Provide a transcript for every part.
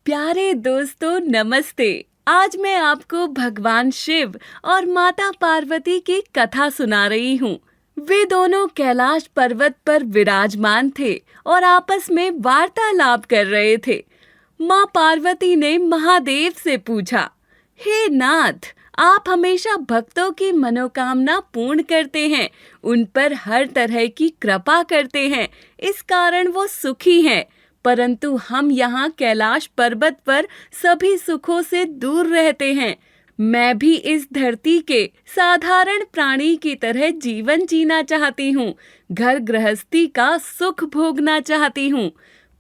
प्यारे दोस्तों नमस्ते। आज मैं आपको भगवान शिव और माता पार्वती की कथा सुना रही हूँ। वे दोनों कैलाश पर्वत पर विराजमान थे और आपस में वार्तालाप कर रहे थे। माँ पार्वती ने महादेव से पूछा, हे नाथ, आप हमेशा भक्तों की मनोकामना पूर्ण करते हैं, उन पर हर तरह की कृपा करते हैं, इस कारण वो सुखी हैं। परंतु हम यहाँ कैलाश पर्वत पर सभी सुखों से दूर रहते हैं। मैं भी इस धरती के साधारण प्राणी की तरह जीवन जीना चाहती हूँ, घर गृहस्थी का सुख भोगना चाहती हूँ।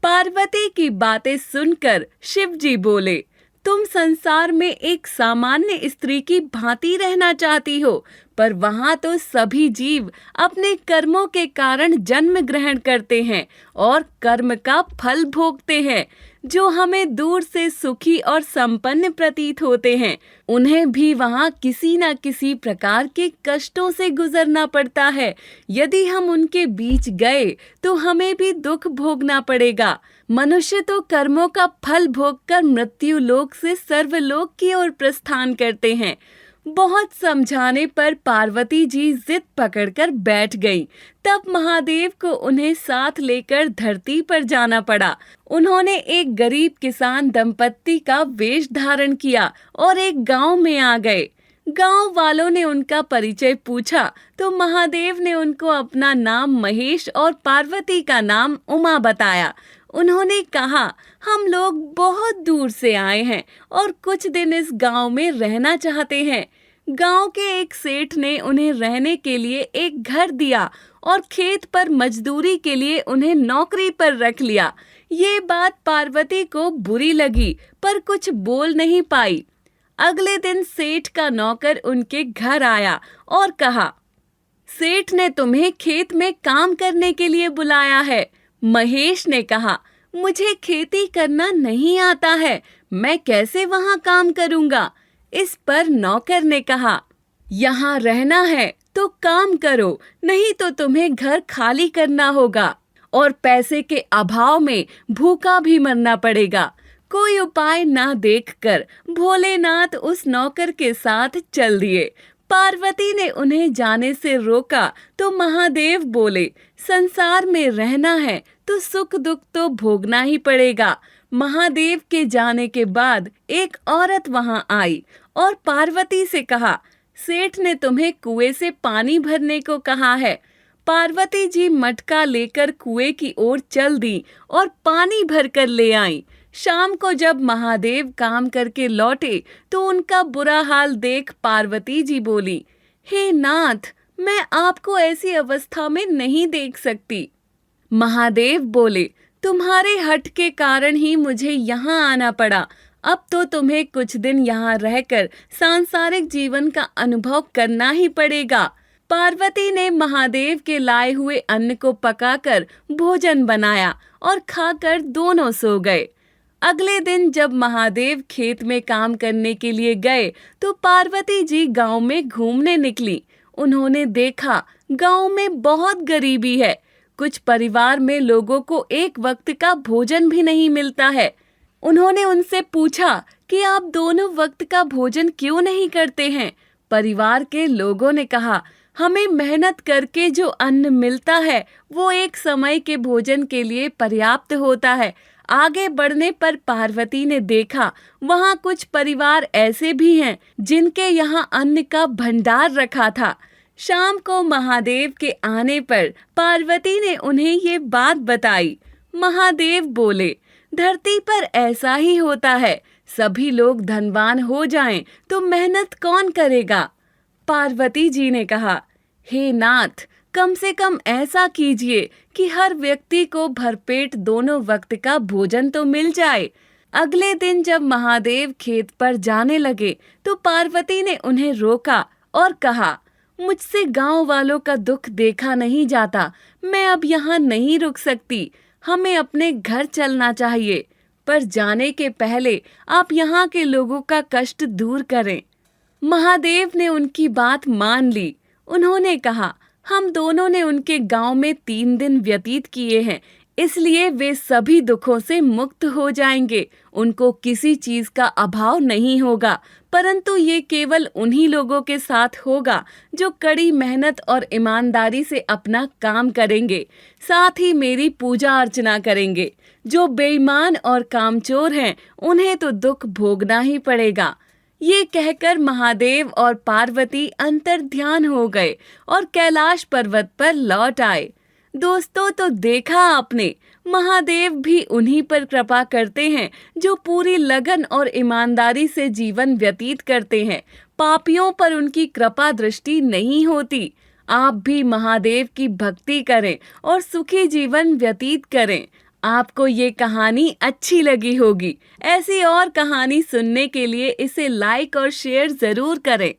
पार्वती की बातें सुनकर शिव जी बोले, तुम संसार में एक सामान्य स्त्री की भांति रहना चाहती हो, पर वहां तो सभी जीव अपने कर्मों के कारण जन्म ग्रहण करते हैं और कर्म का फल भोगते हैं। जो हमें दूर से सुखी और संपन्न प्रतीत होते हैं, उन्हें भी वहां किसी न किसी प्रकार के कष्टों से गुजरना पड़ता है। यदि हम उनके बीच गए तो हमें भी दुख भोगना पड़ेगा। मनुष्य तो कर्मों का फल भोगकर मृत्यु लोक से सर्वलोक की ओर प्रस्थान करते हैं। बहुत समझाने पर पार्वती जी जिद पकड़कर बैठ गईं। तब महादेव को उन्हें साथ लेकर धरती पर जाना पड़ा। उन्होंने एक गरीब किसान दंपत्ति का वेश धारण किया और एक गांव में आ गए। गांव वालों ने उनका परिचय पूछा तो महादेव ने उनको अपना नाम महेश और पार्वती का नाम उमा बताया। उन्होंने कहा, हम लोग बहुत दूर से आए हैं और कुछ दिन इस गांव में रहना चाहते हैं। गांव के एक सेठ ने उन्हें रहने के लिए एक घर दिया और खेत पर मजदूरी के लिए उन्हें नौकरी पर रख लिया। ये बात पार्वती को बुरी लगी, पर कुछ बोल नहीं पाई। अगले दिन सेठ का नौकर उनके घर आया और कहा, सेठ ने तुम्हें खेत में काम करने के लिए बुलाया है। महेश ने कहा, मुझे खेती करना नहीं आता है, मैं कैसे वहां काम करूंगा। इस पर नौकर ने कहा, यहाँ रहना है तो काम करो, नहीं तो तुम्हें घर खाली करना होगा और पैसे के अभाव में भूखा भी मरना पड़ेगा। कोई उपाय ना देखकर भोलेनाथ उस नौकर के साथ चल दिए। पार्वती ने उन्हें जाने से रोका तो महादेव बोले, संसार में रहना है तो सुख दुख तो भोगना ही पड़ेगा। महादेव के जाने के बाद एक औरत वहां आई और पार्वती से कहा, सेठ ने तुम्हें कुएं से पानी भरने को कहा है। पार्वती जी मटका लेकर कुएं की ओर चल दी और पानी भरकर ले आई। शाम को जब महादेव काम करके लौटे तो उनका बुरा हाल देख पार्वती जी बोली, हे नाथ, मैं आपको ऐसी अवस्था में नहीं देख सकती। महादेव बोले, तुम्हारे हठ के कारण ही मुझे यहाँ आना पड़ा। अब तो तुम्हें कुछ दिन यहाँ रहकर सांसारिक जीवन का अनुभव करना ही पड़ेगा। पार्वती ने महादेव के लाए हुए अन्न को पकाकर भोजन बनाया और खाकर दोनों सो गए। अगले दिन जब महादेव खेत में काम करने के लिए गए तो पार्वती जी गांव में घूमने निकली। उन्होंने देखा गांव में बहुत गरीबी है। कुछ परिवार में लोगों को एक वक्त का भोजन भी नहीं मिलता है। उन्होंने उनसे पूछा कि आप दोनों वक्त का भोजन क्यों नहीं करते हैं। परिवार के लोगों ने कहा, हमें मेहनत करके जो अन्न मिलता है वो एक समय के भोजन के लिए पर्याप्त होता है। आगे बढ़ने पर पार्वती ने देखा वहां कुछ परिवार ऐसे भी हैं जिनके यहाँ अन्न का भंडार रखा था। शाम को महादेव के आने पर पार्वती ने उन्हें ये बात बताई। महादेव बोले, धरती पर ऐसा ही होता है, सभी लोग धनवान हो जाएं तो मेहनत कौन करेगा। पार्वती जी ने कहा, हे नाथ, कम से कम ऐसा कीजिए कि हर व्यक्ति को भरपेट दोनों वक्त का भोजन तो मिल जाए। अगले दिन जब महादेव खेत पर जाने लगे तो पार्वती ने उन्हें रोका और कहा, मुझसे गांव वालों का दुख देखा नहीं जाता, मैं अब यहाँ नहीं रुक सकती, हमें अपने घर चलना चाहिए। पर जाने के पहले आप यहाँ के लोगों का कष्ट दूर करें। महादेव ने उनकी बात मान ली। उन्होंने कहा, हम दोनों ने उनके गांव में 3 दिन व्यतीत किए हैं। इसलिए वे सभी दुखों से मुक्त हो जाएंगे। उनको किसी चीज का अभाव नहीं होगा, परंतु ये केवल उन्हीं लोगों के साथ होगा जो कड़ी मेहनत और ईमानदारी से अपना काम करेंगे, साथ ही मेरी पूजा अर्चना करेंगे। जो बेईमान और कामचोर हैं, उन्हें तो दुख भोगना ही पड़ेगा। ये कहकर महादेव और पार्वती अंतर्ध्यान हो गए और कैलाश पर्वत पर लौट आए। दोस्तों, तो देखा आपने, महादेव भी उन्हीं पर कृपा करते हैं जो पूरी लगन और ईमानदारी से जीवन व्यतीत करते हैं। पापियों पर उनकी कृपा दृष्टि नहीं होती। आप भी महादेव की भक्ति करें और सुखी जीवन व्यतीत करें। आपको ये कहानी अच्छी लगी होगी। ऐसी और कहानी सुनने के लिए इसे लाइक और शेयर जरूर करें।